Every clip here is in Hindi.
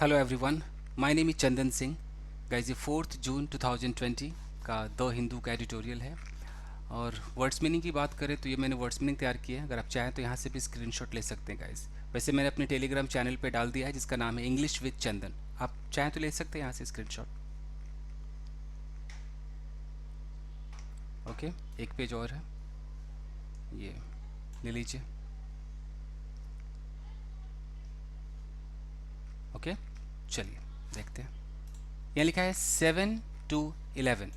Hello everyone, my name is Chandan Singh. Guys ये 4 जून 2020 का द हिंदू का एडिटोरियल है। और वर्ड्स मीनिंग की बात करें तो ये मैंने वर्ड्स मीनिंग तैयार किया है। अगर आप चाहें तो यहाँ से भी स्क्रीनशॉट ले सकते हैं गाइस। वैसे मैंने अपने टेलीग्राम चैनल पे डाल दिया है जिसका नाम है इंग्लिश विद चंदन। आप चाहें तो ले सकते हैं यहाँ से स्क्रीनशॉट। ओके, एक पेज और है, ये ले लीजिए। ओके, चलिए देखते हैं। यहाँ लिखा है 7 to 11,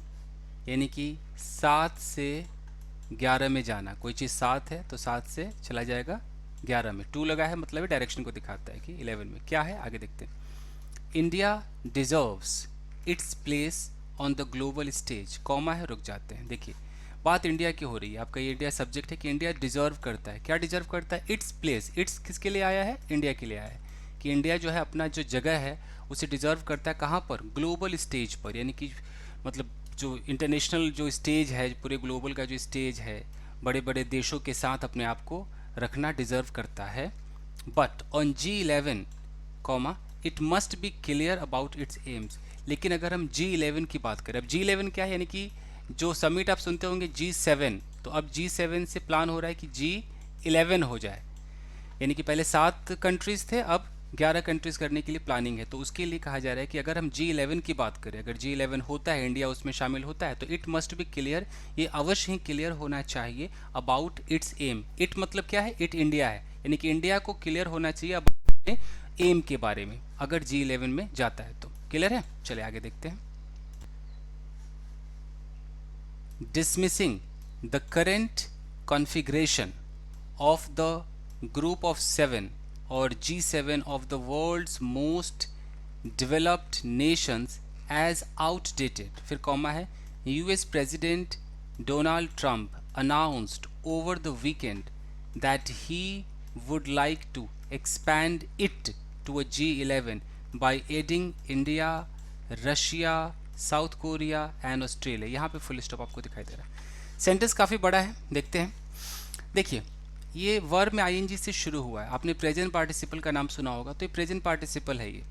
यानी कि 7 से 11 में जाना। कोई चीज़ 7 है तो 7 से चला जाएगा 11 में। 2 लगा है मतलब डायरेक्शन को दिखाता है कि 11 में क्या है, आगे देखते हैं। India deserves its place on the global stage, comma है, रुक जाते हैं। देखिए बात इंडिया की हो रही है, आपका ये इंडिया सब्जेक्ट है कि इंडिया डिजर्व करता है। क्या डिजर्व करता है? Its place. इट्स किसके लिए आया है? इंडिया के लिए आया है कि इंडिया जो है अपना जो जगह है उसे डिजर्व करता है। कहाँ पर? ग्लोबल स्टेज पर, यानी कि मतलब जो इंटरनेशनल जो स्टेज है, पूरे ग्लोबल का जो स्टेज है, बड़े बड़े देशों के साथ अपने आप को रखना डिजर्व करता है। But on G11 comma it must be clear about it's AIIMS. लेकिन अगर हम G11 की बात करें, अब G11 क्या है, यानी कि जो समिट आप सुनते होंगे G7, तो अब G7 से प्लान हो रहा है कि G11 हो जाए। यानी कि पहले 7 कंट्रीज थे, अब 11 कंट्रीज करने के लिए प्लानिंग है। तो उसके लिए कहा जा रहा है कि अगर हम G11 की बात करें, अगर G11 होता है, इंडिया उसमें शामिल होता है, तो इट मस्ट बी क्लियर, ये अवश्य ही क्लियर होना चाहिए अबाउट इट्स एम। इट मतलब क्या है? इट इंडिया है, यानी कि इंडिया को क्लियर होना चाहिए अब एम के बारे में अगर G11 में जाता है तो। क्लियर है? चले आगे देखते हैं। Dismissing the current configuration of the group of 7 or G7 of the world's most developed nations as outdated, फिर कॉमा है। US President Donald Trump announced over the weekend that he would like to expand it to a G11 by adding India, Russia, south Korea and Australia. यहाँ पे फुल स्टॉप आपको दिखाई दे रहा है। सेंटेंस काफ़ी बड़ा है, देखते हैं। देखिए ये वर्ब में आईएनजी से शुरू हुआ है। आपने प्रेजेंट पार्टिसिपल का नाम सुना होगा, तो ये प्रेजेंट पार्टिसिपल है। ये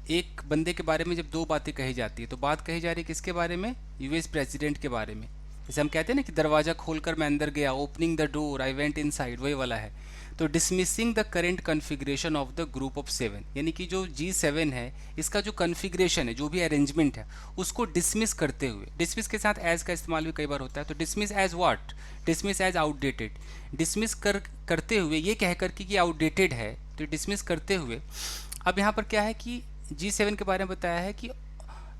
एक बंदे के बारे में जब दो बातें कही जाती है तो बात कही जा रही है किसके बारे में? यूएस प्रेसिडेंट के बारे में। जैसे हम कहते हैं ना कि दरवाज़ा खोलकर मैं अंदर गया, opening the door I went inside, वही वाला है। तो dismissing the current configuration of the group of 7, यानी कि जो G7 है इसका जो कॉन्फ़िगरेशन है, जो भी अरेंजमेंट है, उसको डिसमिस करते हुए। डिसमिस के साथ एज का इस्तेमाल भी कई बार होता है, तो dismiss as what? Dismiss as outdated. Dismiss करते हुए ये कह कर कि आउटडेटेड है, तो डिसमिस करते हुए। अब यहाँ पर क्या है कि G7 के बारे में बताया है कि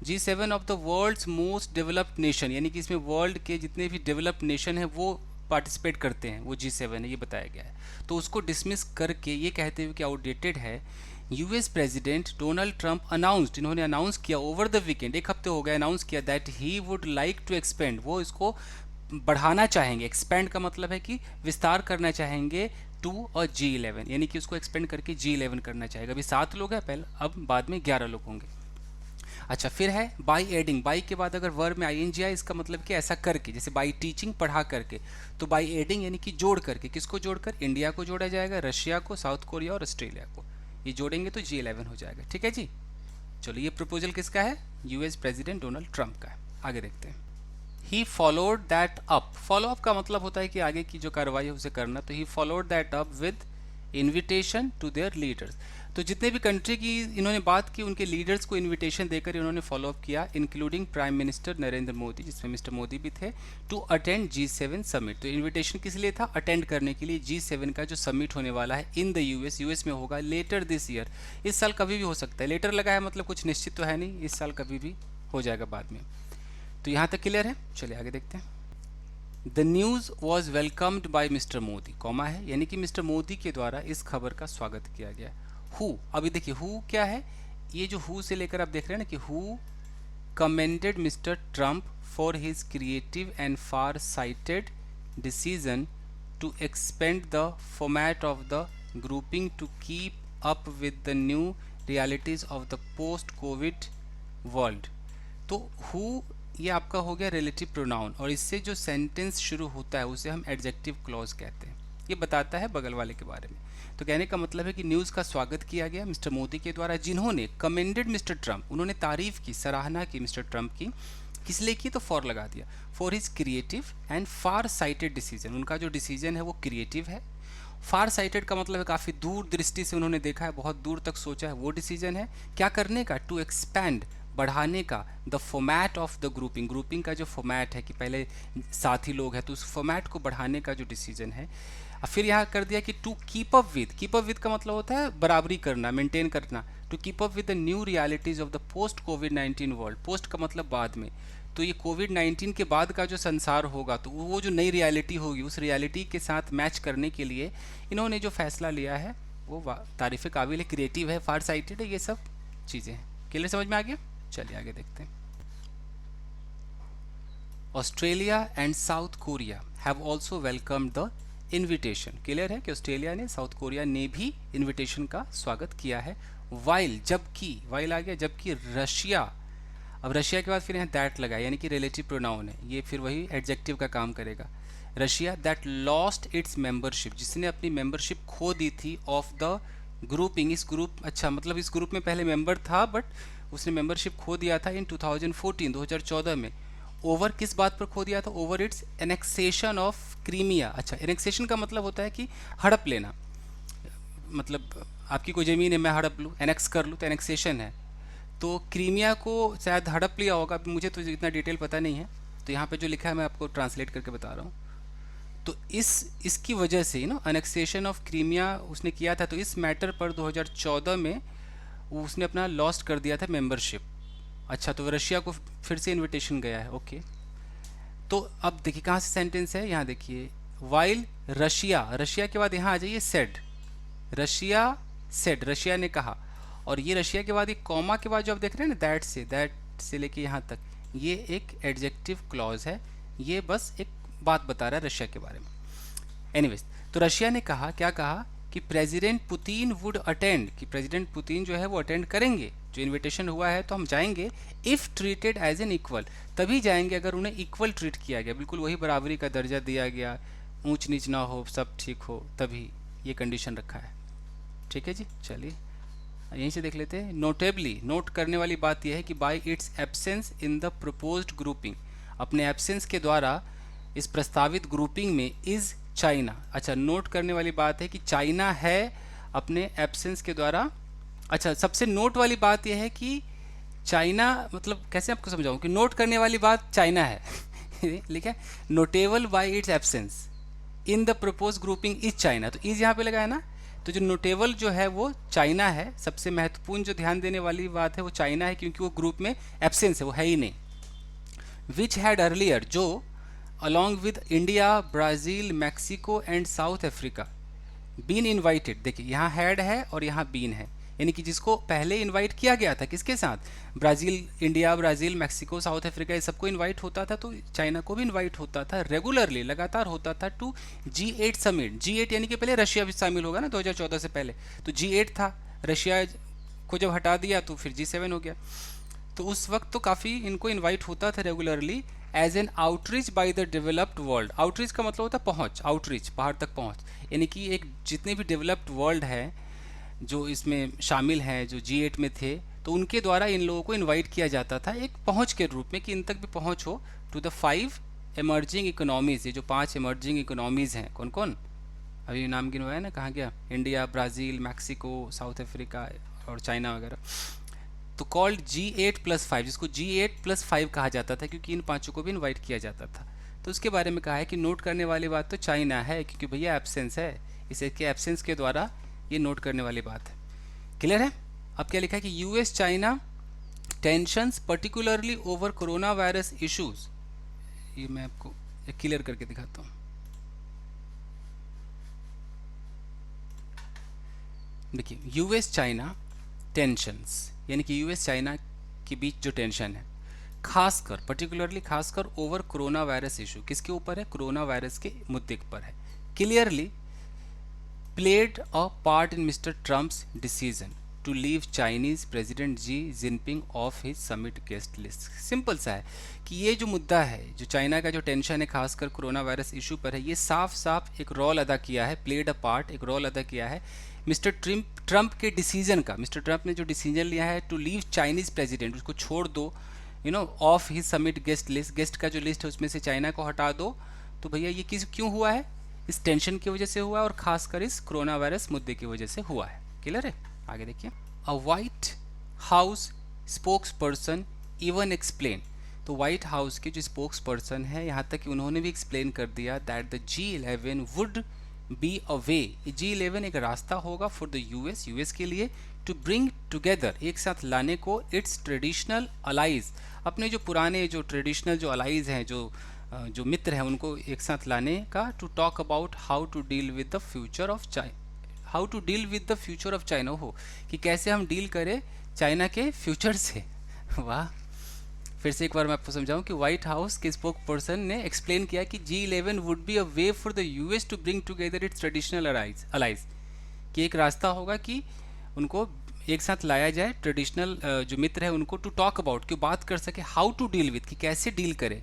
G7 of the world's most developed nation, यानी कि इसमें वर्ल्ड के जितने भी डेवलप्ड नेशन हैं वो पार्टिसिपेट करते हैं, वो G7 है, ये बताया गया है। तो उसको डिसमिस करके ये कहते हुए कि आउटडेटेड है, US president Donald Trump announced, इन्होंने अनाउंस किया ओवर द वीकेंड, एक हफ्ते हो गया, अनाउंस किया that he would like to expand, वो इसको बढ़ाना चाहेंगे। एक्सपेंड का मतलब है कि विस्तार करना चाहेंगे टू और G11, यानी कि उसको एक्सपेंड करके G11 करना चाहेगा। अभी 7 लोग हैं पहले, अब बाद में 11 लोग होंगे। अच्छा, फिर है बाई एडिंग। बाई के बाद अगर वर्ब में आईएनजी आए, इसका मतलब कि ऐसा करके, जैसे बाई टीचिंग, पढ़ा करके। तो बाई एडिंग यानी कि जोड़ करके। किसको जोड़कर? इंडिया को जोड़ा जाएगा, रशिया को, साउथ कोरिया और ऑस्ट्रेलिया को। ये जोड़ेंगे तो G11 हो जाएगा। ठीक है जी। चलो, ये प्रपोजल किसका है? यूएस प्रेसिडेंट डोनाल्ड ट्रंप का है। आगे देखते हैं। ही followed that up. Follow up का मतलब होता है कि आगे की जो कार्रवाई है उसे करना। तो he followed that up with invitation to their leaders. तो जितने भी कंट्री की इन्होंने बात की, उनके लीडर्स को इन्विटेशन देकर इन्होंने फॉलो अप किया, including prime minister Narendra Modi, जिसमें मिस्टर मोदी भी थे, टू अटेंड G7 समिट। तो इन्विटेशन किस लिए था? अटेंड करने के लिए G7 का जो समिट होने वाला है इन द यूएस में होगा लेटर दिस ईयर। इस साल कभी भी हो सकता है। लेटर लगा है मतलब कुछ निश्चित तो है नहीं, इस साल कभी भी हो जाएगा बाद में। तो यहाँ तक क्लियर है। चलिए आगे देखते हैं। The news was welcomed by mister Modi, comma है, यानी कि मिस्टर मोदी के द्वारा इस खबर का स्वागत किया गया। हु, अभी देखिए हु क्या है, ये जो हु से लेकर आप देख रहे हैं ना कि who commended mister Trump for his creative and far sighted decision to expand the format of the grouping to keep up with the new realities of the post covid world. तो हु ये आपका हो गया रिलेटिव प्रोनाउन, और इससे जो सेंटेंस शुरू होता है उसे हम एडजेक्टिव क्लॉज कहते हैं। ये बताता है बगल वाले के बारे में। तो कहने का मतलब है कि न्यूज़ का स्वागत किया गया मिस्टर मोदी के द्वारा, जिन्होंने कमेंडेड मिस्टर ट्रंप, उन्होंने तारीफ की, सराहना की मिस्टर ट्रंप की। किस लिए की? तो फॉर लगा दिया, for his creative and far sighted decision. उनका जो डिसीजन है वो क्रिएटिव है। फार साइटेड का मतलब है काफ़ी दूर दृष्टि से उन्होंने देखा है, बहुत दूर तक सोचा है, वो डिसीजन है। क्या करने का? टू एक्सपैंड, बढ़ाने का, the format of the grouping, grouping का जो फॉर्मेट है कि पहले साथी लोग हैं तो उस फॉर्मेट को बढ़ाने का जो डिसीजन है। फिर यहाँ कर दिया कि टू कीप अप विद का मतलब होता है बराबरी करना, मेंटेन करना। To keep up with the new realities of the post कोविड-19 वर्ल्ड, पोस्ट का मतलब बाद में, तो ये कोविड-19 के बाद का जो संसार होगा तो वो जो नई रियलिटी होगी उस रियलिटी के साथ मैच करने के लिए इन्होंने जो फैसला लिया है वो तारीफ़ काबिल है, क्रिएटिव है, फार साइटेड है, ये सब चीज़ें हैं। क्लियर समझ में आ गया? चलिए आगे देखते हैं। Australia and south Korea have also welcomed the invitation. Clear है कि ऑस्ट्रेलिया ने, साउथ कोरिया ने भी इन्विटेशन का स्वागत किया है। वाइल, जबकि, वाइल आ गया, जबकि रशिया, अब रशिया के बाद फिर यहाँ दैट लगा, यानी कि रिलेटिव प्रोनाउन है, ये फिर वही एडजेक्टिव का काम करेगा। Russia that lost its membership, जिसने अपनी मेंबरशिप खो दी थी, ऑफ द ग्रुपिंग, इस ग्रुप, अच्छा मतलब इस ग्रुप में पहले मेंबर था बट उसने मेंबरशिप खो दिया था इन 2014, 2014 में। ओवर किस बात पर खो दिया था? Over it's annexation of Crimea. अच्छा, एनेक्सेशन का मतलब होता है कि हड़प लेना, मतलब आपकी कोई ज़मीन है, मैं हड़प लूँ, एनेक्स कर लूँ, तो एनेक्सेशन है। तो क्रीमिया को शायद हड़प लिया होगा, मुझे तो इतना डिटेल पता नहीं है, तो यहाँ पे जो लिखा है मैं आपको ट्रांसलेट करके बता रहा हूँ। तो इसकी वजह से एनेक्सेशन ऑफ क्रीमिया उसने किया था, तो इस मैटर पर 2014 में उसने अपना लॉस्ट कर दिया था मेंबरशिप। अच्छा, तो रशिया को फिर से इनविटेशन गया है। ओके, तो अब देखिए कहाँ से सेंटेंस है, यहाँ देखिए, वाइल रशिया, रशिया के बाद यहाँ आ जाइए सेड, रशिया सेड, रशिया ने कहा, और ये रशिया के बाद ये कॉमा के बाद जो आप देख रहे हैं ना, दैट से लेके यहाँ तक, ये एक एडजेक्टिव क्लॉज है, ये बस एक बात बता रहा है रशिया के बारे में। एनीवेज, तो रशिया ने कहा, क्या कहा कि प्रेसिडेंट पुतिन वुड अटेंड, कि प्रेसिडेंट पुतिन जो है वो अटेंड करेंगे, जो इनविटेशन हुआ है तो हम जाएंगे, if treated as an equal, तभी जाएंगे अगर उन्हें इक्वल ट्रीट किया गया, बिल्कुल वही बराबरी का दर्जा दिया गया, ऊंच नीच ना हो, सब ठीक हो, तभी ये कंडीशन रखा है। ठीक है जी, चलिए यहीं से देख लेते हैं। नोटेबली, नोट करने वाली बात यह है कि bye it's absence in the proposed grouping, अपने एब्सेंस के द्वारा इस प्रस्तावित ग्रुपिंग में इज चाइना। अच्छा, नोट करने वाली बात है कि चाइना है अपने एब्सेंस के द्वारा। अच्छा, सबसे नोट वाली बात यह है कि चाइना, मतलब कैसे आपको समझाऊं कि नोट करने वाली बात चाइना है लिखा है notable bye it's absence in the propose grouping is China, तो इज यहाँ पे लगा है ना, तो जो नोटेबल जो है वो चाइना है, सबसे महत्वपूर्ण जो ध्यान देने वाली बात है वो चाइना है, क्योंकि वो ग्रुप में एब्सेंस है, वो है ही नहीं। विच हैड अर्लियर, जो along with India, Brazil, Mexico and South Africa been invited, देखिए यहाँ हैड है और यहाँ बीन है, यानी कि जिसको पहले इनवाइट किया गया था, किसके साथ? Brazil, India, Brazil, Mexico, south Africa, ये सबको इनवाइट होता था, तो चाइना को भी इनवाइट होता था रेगुलरली, लगातार होता था, टू G8 समिट। G8 यानी कि पहले रशिया भी शामिल होगा ना 2014 से पहले, तो G8 था, रशिया को जब हटा दिया तो फिर G7 हो गया। तो उस वक्त तो काफ़ी इनको इन्वाइट होता था regularly as an outreach by the developed world. Outreach का मतलब होता है पहुँच, आउटरीच पहाड़ तक पहुँच, यानी कि एक जितने भी डेवलप्ड वर्ल्ड है जो इसमें शामिल हैं, जो G8 में थे, तो उनके द्वारा इन लोगों को इनवाइट किया जाता था एक पहुंच के रूप में, कि इन तक भी पहुंच हो, टू द 5 एमर्जिंग इकोनॉमीज़। ये जो 5 एमर्जिंग इकोनॉमीज़ हैं, कौन कौन अभी नाम गिनवाया ना, कहाँ गया, India, Brazil, Mexico, south Africa और चाइना वगैरह, तो कॉल्ड G8+5, जिसको G8+5 कहा जाता था, क्योंकि इन पाँचों को भी इन्वाइट किया जाता था। तो उसके बारे में कहा है कि नोट करने वाली बात तो चाइना है, क्योंकि भैया एब्सेंस है, इसे के एब्सेंस के द्वारा ये नोट करने वाली बात है। क्लियर है? अब क्या लिखा है कि US China tensions particularly over corona virus issues, ये मैं आपको एक क्लियर करके दिखाता हूँ। देखिए, यूएस चाइना टेंशंस, यानी कि यूएस चाइना के बीच जो टेंशन है, खासकर पर्टिकुलरली खासकर ओवर कोरोना वायरस इशू, किसके ऊपर है? कोरोना वायरस के मुद्दे पर है। Clearly played a part in mister Trump's decision, to leave Chinese president Xi Jinping off his summit guest list. Simple सा है कि ये जो मुद्दा है, जो चाइना का जो टेंशन है खासकर कोरोना वायरस इशू पर है, ये साफ साफ एक रोल अदा किया है, प्लेड अ पार्ट, एक रोल अदा किया है मिस्टर ट्रंप के डिसीजन का। मिस्टर ट्रंप ने जो डिसीजन लिया है टू लीव चाइनीज़ प्रेसिडेंट, उसको छोड़ दो, of his summit guest list, guest का जो लिस्ट है उसमें से चाइना को हटा दो। तो भैया ये किस क्यों हुआ है? इस टेंशन की वजह से हुआ है और खासकर इस कोरोना वायरस मुद्दे की वजह से हुआ है। क्लियर है? आगे देखिए। अ white house spokes person even explain, तो वाइट हाउस के जो स्पोक्स पर्सन है यहाँ तक कि उन्होंने भी एक्सप्लेन कर दिया that the G11 would be a way, G11 एक रास्ता होगा फॉर द यूएस के लिए, टू ब्रिंग टुगेदर, एक साथ लाने को, इट्स ट्रेडिशनल अलाइज, अपने जो पुराने जो ट्रेडिशनल जो अलाइज हैं, जो मित्र हैं, उनको एक साथ लाने का, to talk about how to deal with the future of China, how to deal with the future of China, हो कि कैसे हम डील करें चाइना के फ्यूचर से। वाह। फिर से एक बार मैं आपको समझाऊं कि व्हाइट हाउस के स्पोक पर्सन ने एक्सप्लेन किया कि G11 would be a way for the US to bring together its traditional allies, कि एक रास्ता होगा कि उनको एक साथ लाया जाए, ट्रेडिशनल जो मित्र है उनको, टू टॉक अबाउट, कि बात कर सके, हाउ टू डील विद, कि कैसे डील करें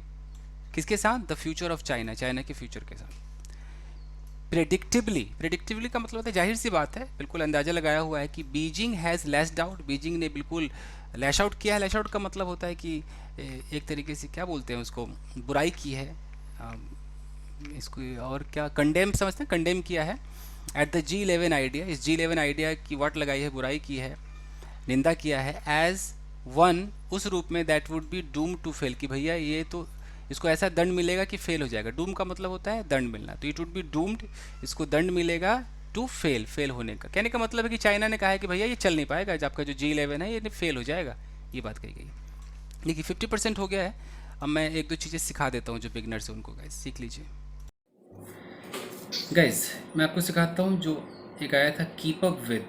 किसके साथ, the future of China, China के फ्यूचर के साथ। प्रेडिक्टिवली का मतलब होता है, जाहिर सी बात है, बिल्कुल अंदाजा लगाया हुआ है कि Beijing has lashed out, Beijing ने बिल्कुल लैश आउट किया है। लैश आउट का मतलब होता है कि एक तरीके से क्या बोलते हैं उसको, बुराई की है, इसको और क्या, कंडेम समझते हैं, कंडेम किया है एट द G11 आइडिया, इस G11 आइडिया की वाट लगाई है, बुराई की है, निंदा किया है, एज वन, उस रूप में, that would be doom to fail, कि भैया ये तो इसको ऐसा दंड मिलेगा कि फेल हो जाएगा। डूम का मतलब होता है दंड मिलना, तो इट वुड बी डूम्ड, इसको दंड मिलेगा टू फेल, फेल होने का। कहने का मतलब है कि चाइना ने कहा है कि भैया ये चल नहीं पाएगा, जब आपका जो G11 है ये फेल हो जाएगा, ये बात कही गई। देखिए 50% हो गया है। अब मैं एक दो चीज़ें सिखा देता हूँ जो बिगनर्स है उनको, गाइस सीख लीजिए। गाइस मैं आपको सिखाता हूँ जो एक आया था कीप अप विद,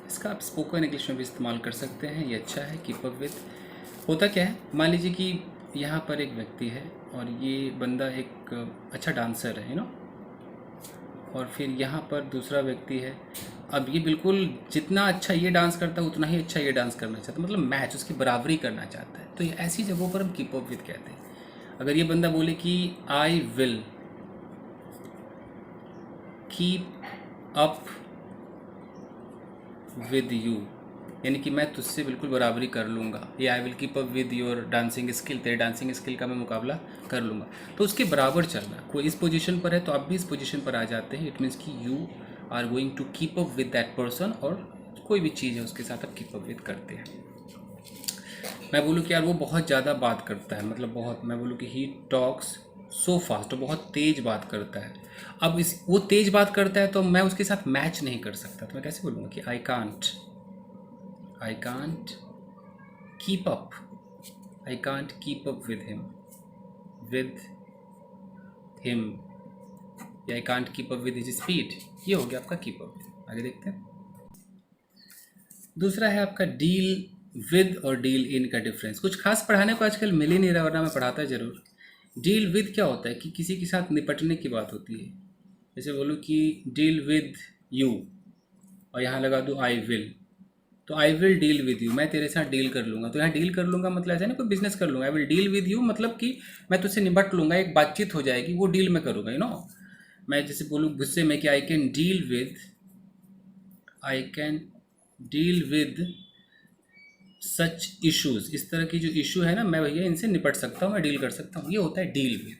इसका आप स्पोकन इंग्लिश में भी इस्तेमाल कर सकते हैं, ये अच्छा है। कीप अप विद होता क्या है, मान लीजिए कि यहाँ पर एक व्यक्ति है और ये बंदा एक अच्छा डांसर है, और फिर यहाँ पर दूसरा व्यक्ति है। अब ये बिल्कुल जितना अच्छा ये डांस करता है उतना ही अच्छा ये डांस करना चाहता है, मतलब मैच, उसकी बराबरी करना चाहता है। तो ये ऐसी जगहों पर हम कीप अप विद कहते हैं। अगर ये बंदा बोले कि I will keep up with you, यानी कि मैं तुझसे बिल्कुल बराबरी कर लूँगा, या I will keep up with your dancing skill, तेरे डांसिंग स्किल का मैं मुकाबला कर लूँगा, तो उसके बराबर चलना। कोई इस पोजीशन पर है तो आप भी इस पोजीशन पर आ जाते हैं, इट मीन्स कि you are going to keep up with that person, और कोई भी चीज़ है उसके साथ आप कीप अप विद करते हैं। मैं बोलूँ कि यार वो बहुत ज़्यादा बात करता है, मतलब बहुत, मैं बोलूँ कि ही टॉक्स सो फास्ट, तो बहुत तेज़ बात करता है। अब वो तेज़ बात करता है तो मैं उसके साथ मैच नहीं कर सकता, तो मैं कैसे बोलूँगा कि I can't keep up, I can't keep up with him, या I can't keep up with his speed. ये हो गया आपका कीप अप। आगे देखते हैं। दूसरा है आपका डील विद और डील इन का डिफरेंस। कुछ खास पढ़ाने को आजकल मिल ही नहीं रहा, वरना मैं पढ़ाता ज़रूर। डील विद क्या होता है कि किसी के साथ निपटने की बात होती है। जैसे बोलूँ कि डील विद यू और यहाँ लगा दूँ आई विल, तो I will deal with you, मैं तेरे साथ डील कर लूँगा। तो यहाँ डील कर लूँगा मतलब ऐसा ना कोई बिजनेस कर लूँगा। I will deal with you मतलब कि मैं तुझसे निपट लूँगा, एक बातचीत हो जाएगी, वो डील मैं करूँगा। मैं जैसे बोलूँ गुस्से में कि I can deal with such issues, इस तरह की जो इशू है ना, मैं भैया इनसे निपट सकता हूँ, मैं डील कर सकता हूँ। ये होता है डील विद।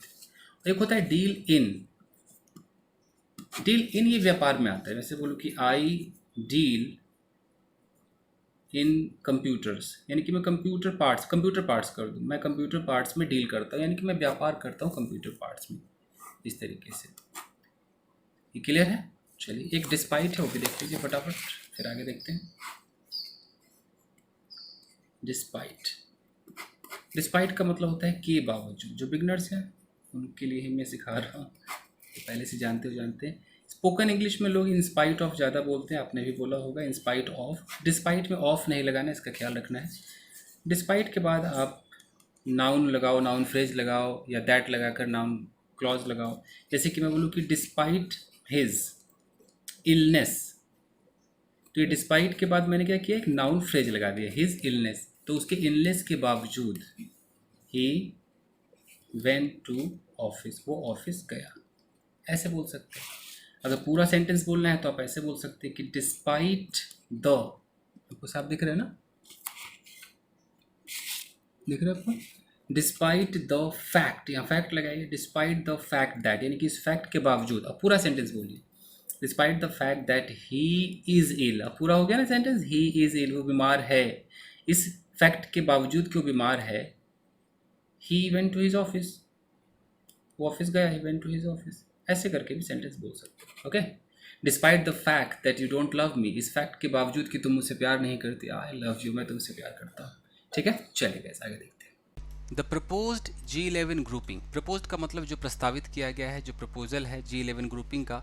एक होता है डील इन। डील इन ये व्यापार में आता है। वैसे बोलूँ कि आई डील इन कंप्यूटर्स, यानी कि मैं कंप्यूटर पार्ट्स कर दूँ, मैं कंप्यूटर पार्ट्स में डील करता हूँ, यानी कि मैं व्यापार करता हूँ कंप्यूटर पार्ट्स में, इस तरीके से। ये क्लियर है? चलिए एक डिस्पाइट है, वो भी देख लीजिए फटाफट, फिर आगे देखते हैं। डिस्पाइट का मतलब होता है के बावजूद। जो बिगनर्स हैं उनके लिए ही मैं सिखा रहा हूँ, तो पहले से जानते हैं। स्पोकन इंग्लिश में लोग इंस्पाइट ऑफ ज़्यादा बोलते हैं, आपने भी बोला होगा इंस्पाइट ऑफ। डिस्पाइट में ऑफ नहीं लगाना, इसका ख्याल रखना है। डिस्पाइट के बाद आप नाउन लगाओ, नाउन फ्रेज लगाओ, या दैट लगाकर नाउन क्लॉज लगाओ। जैसे कि मैं बोलूँ कि डिस्पाइट हिज इलनेस, तो ये डिस्पाइट के बाद मैंने क्या किया, एक नाउन फ्रेज लगा दिया, हिज इलनेस। तो उसके इलनेस के बावजूद ही वेंट टू ऑफिस, वो ऑफिस गया, ऐसे बोल सकते हैं। अगर पूरा सेंटेंस बोलना है तो आप ऐसे बोल सकते हैं कि डिस्पाइट द, आपको साफ दिख रहा है ना, दिख रहा है आपको, डिस्पाइट द फैक्ट, यहाँ फैक्ट लगाइए, डिस्पाइट द फैक्ट दैट, यानी कि इस फैक्ट के बावजूद। अब पूरा सेंटेंस बोलिए, despite the fact that he is ill. अब पूरा हो गया ना सेंटेंस, ही इज इल, वो बीमार है, इस फैक्ट के बावजूद कि वो बीमार है, he went to his office, वो ऑफिस गया, he went to his office, ऐसे करके भी सेंटेंस बोल सकते हो। Okay, despite the fact that you don't love me, इस फैक्ट के बावजूद कि तुम मुझसे प्यार नहीं करती, आई लव यू, मैं तुमसे प्यार करता हूँ। ठीक है, चलिए गाइस आगे देखते हैं। The proposed G11 grouping, proposed का मतलब जो प्रस्तावित किया गया है, जो प्रपोजल है G11 ग्रुपिंग का,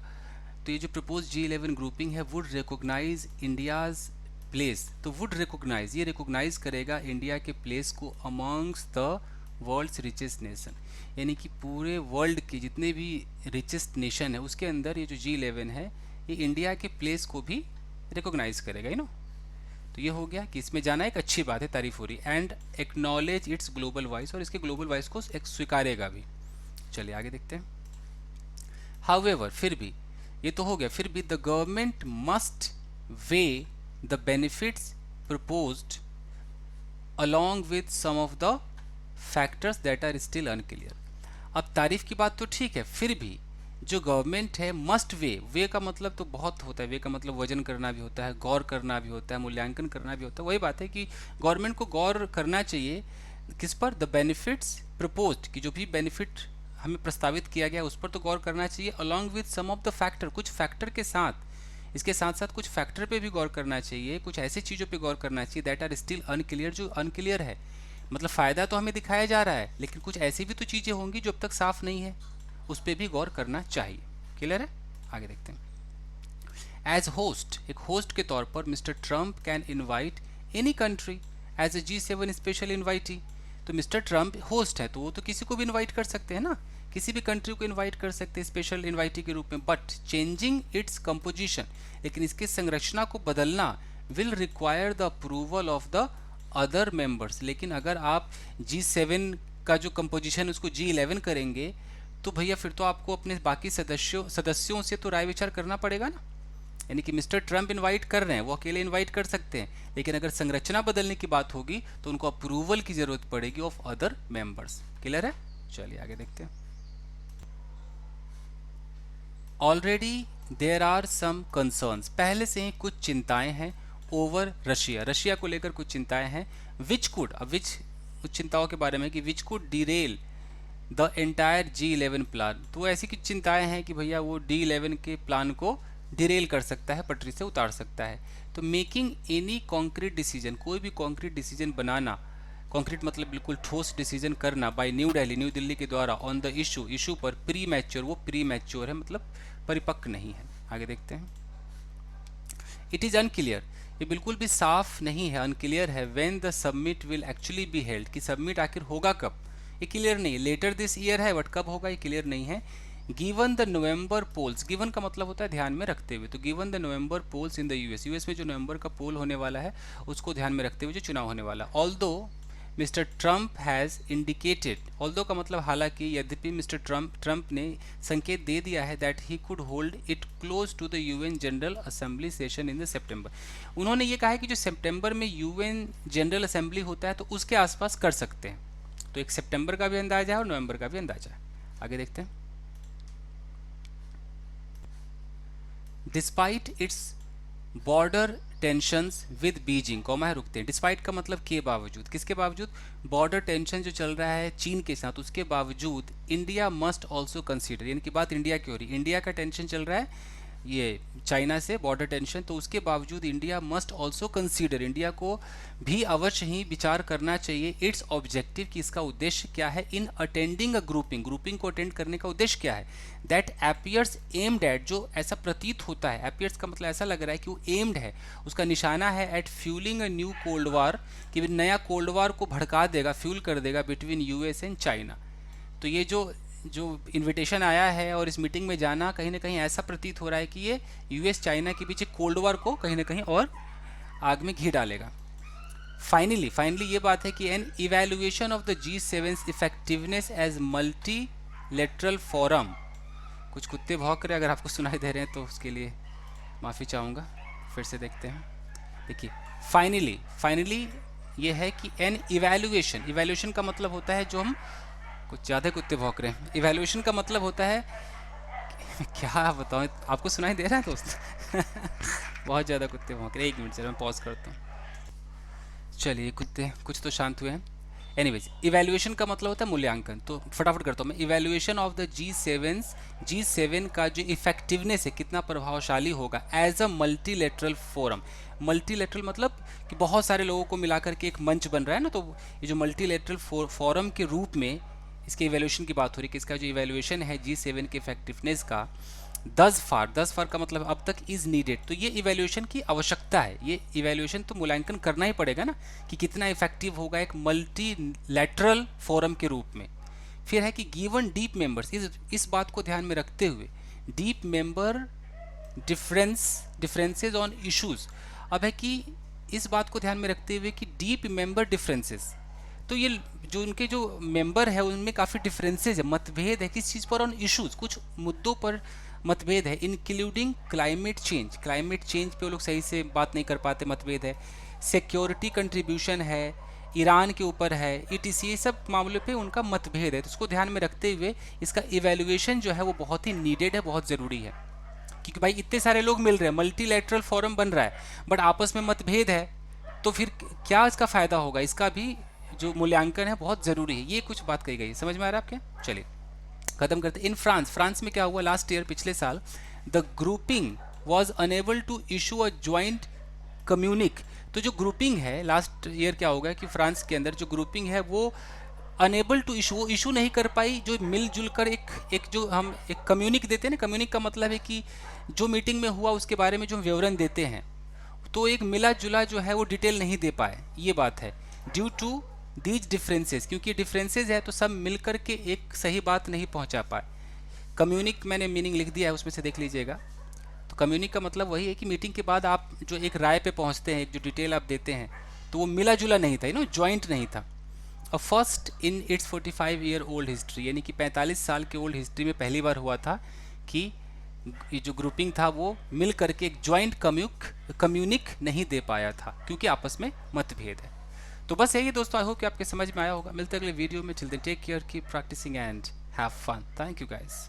तो ये जो प्रपोज G11 ग्रुपिंग है वुड रिकॉग्नाइज इंडियाज़ प्लेस, तो वुड रिकॉग्नाइज, ये रिकॉग्नाइज करेगा इंडिया के प्लेस को amongst the world's richest nation, यानी कि पूरे वर्ल्ड के जितने भी रिचेस्ट नेशन है उसके अंदर ये जो G11 है ये इंडिया के प्लेस को भी रिकॉग्नाइज करेगा, यू नो। तो ये हो गया कि इसमें जाना एक अच्छी बात है, तारीफ हो रही, and acknowledge it's global voice, और इसके ग्लोबल वॉइस को स्वीकारेगा भी। चलिए आगे देखते हैं। हाउएवर, फिर भी, ये तो हो गया, फिर भी the government must weigh the benefits proposed along with some of the factors that are still unclear. अब तारीफ की बात तो ठीक है, फिर भी जो गवर्नमेंट है मस्ट वे, वे का मतलब तो बहुत होता है, वे का मतलब वजन करना भी होता है, गौर करना भी होता है, मूल्यांकन करना भी होता है। वही बात है कि गवर्नमेंट को गौर करना चाहिए किस पर, द बेनिफिट्स प्रपोज्ड, कि जो भी बेनिफिट हमें प्रस्तावित किया गया उस पर तो गौर करना चाहिए, along with some of the factor, कुछ फैक्टर के साथ, इसके साथ साथ कुछ फैक्टर पे भी गौर करना चाहिए, कुछ ऐसी चीज़ों पे गौर करना चाहिए दैट आर स्टिल अनक्लियर, जो अनक्लियर है। मतलब फ़ायदा तो हमें दिखाया जा रहा है लेकिन कुछ ऐसी भी तो चीज़ें होंगी जो अब तक साफ नहीं है, उस पर भी गौर करना चाहिए। क्लियर है, आगे देखते हैं। एज होस्ट, एक होस्ट के तौर पर mister Trump can invite any country as a G7 special invitee. तो मिस्टर ट्रंप होस्ट है तो वो तो किसी को भी इनवाइट कर सकते हैं ना, किसी भी कंट्री को इनवाइट कर सकते हैं स्पेशल इन्वाइटी के रूप में, बट चेंजिंग इट्स कंपोजिशन, लेकिन इसकी संरचना को बदलना will require the approval of the other members. लेकिन अगर आप G7 का जो कंपोजिशन उसको G11 करेंगे तो भैया फिर तो आपको अपने बाकी सदस्यों से तो राय विचार करना पड़ेगा ना। यानी कि मिस्टर ट्रंप इनवाइट कर रहे हैं, वो अकेले इनवाइट कर सकते हैं, लेकिन अगर संरचना बदलने की बात होगी तो उनको अप्रूवल की जरूरत पड़ेगी ऑफ अदर मेंबर्स। क्लियर है, चलिए आगे देखते हैं। Already there are some concerns, पहले से ही कुछ चिंताएं हैं, ओवर रशिया, रशिया को लेकर कुछ चिंताएं हैं, विच कुड, अब विच उस चिंताओं के बारे में कि which could Daryl the entire G11 plan, तो ऐसी कुछ चिंताएं हैं कि भैया वो D11 के प्लान को डिरेल कर सकता है, पटरी से उतार सकता है। तो मेकिंग एनी कॉन्क्रीट डिसीजन, कोई भी कॉन्क्रीट डिसीजन बनाना, कॉन्क्रीट मतलब बिल्कुल ठोस डिसीजन करना, बाय न्यू दिल्ली के द्वारा ऑन द इशू पर प्री मैच्योर, वो प्री मैच्योर है मतलब परिपक्व नहीं है। आगे देखते हैं। इट इज़ अनक्लियर, ये बिल्कुल भी साफ नहीं है, अनक्लियर है, when the summit will actually be held, कि सबमिट आखिर होगा कब, ये क्लियर नहीं है। लेटर दिस ईयर है बट कब होगा ये क्लियर नहीं है। Given the November polls, given का मतलब होता है ध्यान में रखते हुए, तो given the November polls in the US में जो नवंबर का पोल होने वाला है उसको ध्यान में रखते हुए जो चुनाव होने वाला, although mister Trump has indicated, although का मतलब हालांकि, यद्यपि मिस्टर ट्रंप ने संकेत दे दिया है that he could hold it close to the UN general assembly session in the September, उन्होंने ये कहा है कि जो सितंबर में UN जनरल असेंबली होता है तो उसके आसपास कर सकते हैं। तो एक सितंबर का भी अंदाजा है और नवंबर का भी अंदाजा है। आगे देखते हैं। Despite its border tensions with Beijing, comma है रुकते हैं, डिस्पाइट का मतलब के बावजूद, किसके बावजूद, बॉर्डर टेंशन जो चल रहा है चीन के साथ उसके बावजूद इंडिया मस्ट ऑल्सो कंसीडर, यानी कि बात इंडिया की हो रही, इंडिया का टेंशन चल रहा है ये चाइना से बॉर्डर टेंशन, तो उसके बावजूद India must also consider, India को भी अवश्य ही विचार करना चाहिए, इट्स ऑब्जेक्टिव, कि इसका उद्देश्य क्या है, इन अटेंडिंग अ ग्रुपिंग, ग्रुपिंग को अटेंड करने का उद्देश्य क्या है, दैट एपियर्स एम्ड एट, जो ऐसा प्रतीत होता है, एपियर्स का मतलब ऐसा लग रहा है कि वो एम्ड है, उसका निशाना है at fuelling a new cold war, कि नया कोल्ड वार को भड़का देगा, फ्यूल कर देगा बिटवीन US एंड चाइना। तो ये जो जो इनविटेशन आया है और इस मीटिंग में जाना, कहीं ना कहीं ऐसा प्रतीत हो रहा है कि ये यूएस चाइना के पीछे कोल्ड वॉर को कहीं ना कहीं और आग में घी डालेगा। फाइनली ये बात है कि an evaluation of the G7 effectiveness as multilateral forum, कुछ कुत्ते भौंक रहे, अगर आपको सुनाई दे रहे हैं तो उसके लिए माफ़ी चाहूँगा। फिर से देखते हैं, देखिए फाइनली ये है कि एन इवेल्युएशन का मतलब होता है, जो हम कुछ ज़्यादा कुत्ते भौंक रहे हैं, इवेल्युएशन का मतलब होता है क्या बताऊँ, आपको सुनाई दे रहा है दोस्त बहुत ज़्यादा कुत्ते भौंक रहे हैं। 1 मिनट से मैं पॉज करता हूँ। चलिए कुत्ते कुछ तो शांत हुए हैं। एनीवेज, इवैल्यूएशन का मतलब होता है मूल्यांकन, तो फटाफट करता हूँ मैं। इवैल्यूएशन ऑफ द G7 का जो इफेक्टिवनेस है, कितना प्रभावशाली होगा as a multilateral forum. Multilateral मतलब कि बहुत सारे लोगों को मिलाकर के एक मंच बन रहा है ना, तो ये जो मल्टीलेटरल फोरम के रूप में इसके इवैल्यूएशन की बात हो रही है कि इसका जो इवैल्यूएशन है G7 के इफेक्टिवनेस का, 10 फार का मतलब अब तक इज़ नीडेड, तो ये इवैल्यूएशन की आवश्यकता है। ये इवैल्यूएशन तो मूल्यांकन करना ही पड़ेगा ना कि कितना इफेक्टिव होगा एक मल्टीलैटरल फोरम के रूप में। फिर है कि गिवन डीप मेंबर्स, इस बात को ध्यान में रखते हुए, deep member differences on issues. अब है कि इस बात को ध्यान में रखते हुए कि डीप मेंबर डिफरेंसेस, तो ये जो उनके जो मेंबर है उनमें काफ़ी डिफरेंसेस है, मतभेद है किस चीज़ पर, ऑन इश्यूज, कुछ मुद्दों पर मतभेद है, इंक्लूडिंग क्लाइमेट चेंज पे वो लोग सही से बात नहीं कर पाते, मतभेद है। सिक्योरिटी कंट्रीब्यूशन है, ईरान के ऊपर है, ETC, ये सब मामलों पे उनका मतभेद है। तो उसको ध्यान में रखते हुए इसका इवैल्यूएशन जो है वो बहुत ही नीडेड है, बहुत ज़रूरी है, क्योंकि भाई इतने सारे लोग मिल रहे हैं, मल्टीलैटरल फोरम बन रहा है, बट आपस में मतभेद है, तो फिर क्या इसका फ़ायदा होगा, इसका भी जो मूल्यांकन है बहुत ज़रूरी है। ये कुछ बात कही गई है, समझ में आ रहा है आपके? चलिए खत्म करते। इन फ्रांस में क्या हुआ लास्ट ईयर, पिछले साल, the grouping was unable to issue a joint communique. तो जो ग्रुपिंग है लास्ट ईयर क्या होगा कि फ्रांस के अंदर जो ग्रुपिंग है वो अनेबल टू इशू, वो इशू नहीं कर पाई, जो मिलजुल कर एक जो हम एक कम्युनिक देते हैं ना, कम्युनिक का मतलब है कि जो मीटिंग में हुआ उसके बारे में जो विवरण देते हैं, तो एक मिला जुला जो है वो डिटेल नहीं दे पाए, ये बात है। ड्यू टू दीज डिफरेंसेस, क्योंकि डिफरेंसेस है तो सब मिलकर के एक सही बात नहीं पहुंचा पाए। कम्युनिक मैंने मीनिंग लिख दिया है, उसमें से देख लीजिएगा। तो कम्युनिक का मतलब वही है कि मीटिंग के बाद आप जो एक राय पे पहुंचते हैं, एक जो डिटेल आप देते हैं, तो वो मिला जुला नहीं था, ज्वाइंट नहीं था। A first in its 45 year old history, यानी कि 45 साल के ओल्ड हिस्ट्री में पहली बार हुआ था कि ये जो ग्रुपिंग था वो मिल करके एक ज्वाइंट कम्युनिक नहीं दे पाया था, क्योंकि आपस में मतभेद है। तो बस यही दोस्तों, आई होप कि आपके समझ में आया होगा। मिलते हैं अगले वीडियो में, children take care, keep practising and have fun. Thank you guys.